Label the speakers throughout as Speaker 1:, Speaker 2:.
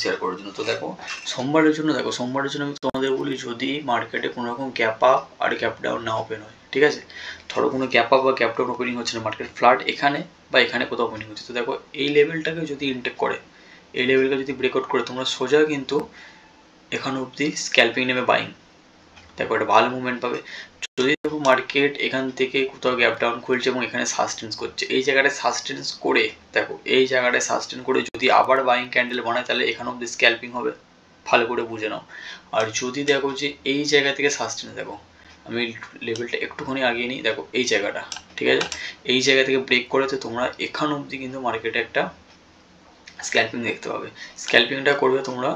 Speaker 1: Share করার জন্য। তো দেখো সোমবারের জন্য আমি তোমাদের বলি, যদি মার্কেটে কোনো রকম গ্যাপ আপ আর গ্যাপ ডাউন না ওপেন হয়, ঠিক আছে, ধরো কোনো গ্যাপ আপ বা গ্যাপ ডাউন ওপেনিং হচ্ছে না, মার্কেট ফ্ল্যাট এখানে বা এখানে কোথাও ওপেনিং হচ্ছে, তো দেখো এই লেভেলটাকে যদি ইনটেক করে, এই লেভেলকে যদি ব্রেকআউট করে, তোমরা সোজা কিন্তু এখানে অবধি স্ক্যাল্পিং নেমে বাইং, দেখো একটা ভালো মুভমেন্ট পাবে। যদি দেখো মার্কেট এখান থেকে কোথাও গ্যাপ ডাউন খুলছে এবং এখানে সাস্টেন্স করছে, এই জায়গাটায় সাস্টেন্স করে, দেখো এই জায়গাটায় সাস্টেন করে যদি আবার বাইং ক্যান্ডেল বানায়, তাহলে এখানে অবধি স্ক্যাল্পিং হবে, ভালো করে বুঝে নাও। আর যদি দেখো যে এই জায়গা থেকে সাস্টেন, দেখো আমি লেভেলটা একটুখানি আগিয়ে নিই, দেখো এই জায়গাটা, ঠিক আছে, এই জায়গা থেকে ব্রেক করেতে তোমরা এখান অবধি কিন্তু মার্কেটে একটা স্ক্যাল্পিং দেখতে পাবে। স্ক্যাল্পিংটা করবে তোমরা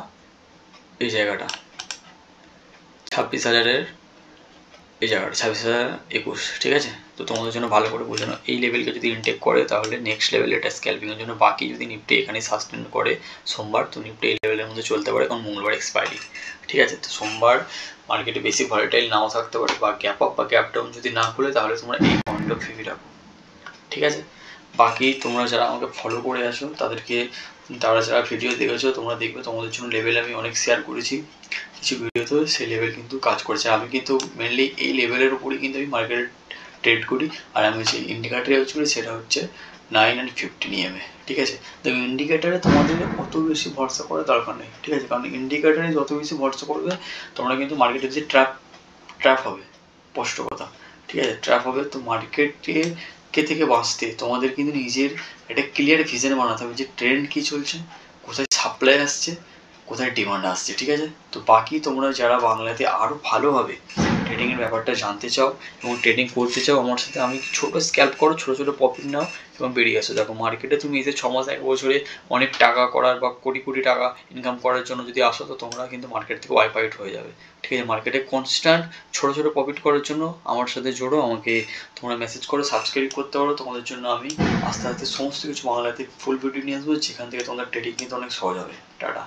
Speaker 1: এই জায়গাটা 26,000-এর, এই জায়গাটা 26,021, ঠিক আছে। তো তোমাদের জন্য ভালো করে বোঝানো, এই লেভেলকে যদি ইনটেক করে তাহলে নেক্সট লেভেল এটা স্ক্যাল্পিংয়ের জন্য। বাকি যদি নিফটি এখানে সাস্টেন করে সোমবার, তো নিফটি এই লেভেলের মধ্যে চলতে পারে, কারণ মঙ্গলবার এক্সপায়ারি, ঠিক আছে। তো সোমবার মার্কেটে বেশি ভলাটাইল নাও থাকতে পারে, বা গ্যাপ আপ বা গ্যাপ ডাউন যদি না খুলে, তাহলে তোমরা এই পয়েন্ট অফ ভিউ রাখো, ঠিক আছে। বাকি তোমরা যারা আমাকে ফলো করে আসো তাদেরকে, তারা যারা ভিডিও দেখেছো, তোমরা দেখবে তোমাদের জন্য লেভেল আমি অনেক শেয়ার করেছি কিছু ভিডিওতে, সেই লেভেল কিন্তু কাজ করছে। আমি কিন্তু মেনলি এই লেভেলের উপরই কিন্তু আমি মার্কেট ট্রেড করি, আর আমি যে ইন্ডিকেটার ইউজ করি সেটা হচ্ছে 9 and 15 EMA, ঠিক আছে। দেখো ইন্ডিকেটারে তোমাদের অত বেশি ভরসা করার দরকার নেই, ঠিক আছে, কারণ ইন্ডিকেটারে যত বেশি ভরসা করবে তোমরা কিন্তু মার্কেটে যে ট্র্যাপ হবে, স্পষ্ট কথা, ঠিক আছে, ট্র্যাপ হবে। তো মার্কেটে থেকে বাঁচতে তোমাদের কিন্তু নিজের একটা ক্লিয়ার ভিশন বানাতে হবে যে ট্রেন্ড কী চলছে, কোথায় সাপ্লাই আসছে, কোথায় ডিমান্ড আসছে, ঠিক আছে। তো বাকি তোমরা যারা বাংলাতে আরও ভালোভাবে ট্রেডিংয়ের ব্যাপারটা জানতে চাও এবং ট্রেডিং করতে চাও আমার সাথে, আমি ছোটো স্ক্যাল্প করো, ছোটো ছোটো প্রফিট নাও এবং বেরিয়ে আসো। দেখো মার্কেটে তুমি এসে 6 মাস 1 বছরে অনেক টাকা করার বা কোটি কোটি টাকা ইনকাম করার জন্য যদি আসো, তো তোমরা কিন্তু মার্কেট থেকে ওয়াইপ আউট হয়ে যাবে, ঠিক আছে। মার্কেটে কনস্ট্যান্ট ছোটো ছোটো প্রফিট করার জন্য আমার সাথে জোড়ো, আমাকে তোমরা মেসেজ করো, সাবস্ক্রাইব করতে পারো। তোমাদের জন্য আমি আস্তে আস্তে সমস্ত কিছু বাংলাতে ফুল ভিডিও নিয়ে আসবো, যেখান থেকে তোমাদের ট্রেডিং কিন্তু অনেক সহজ হবে। টাটা।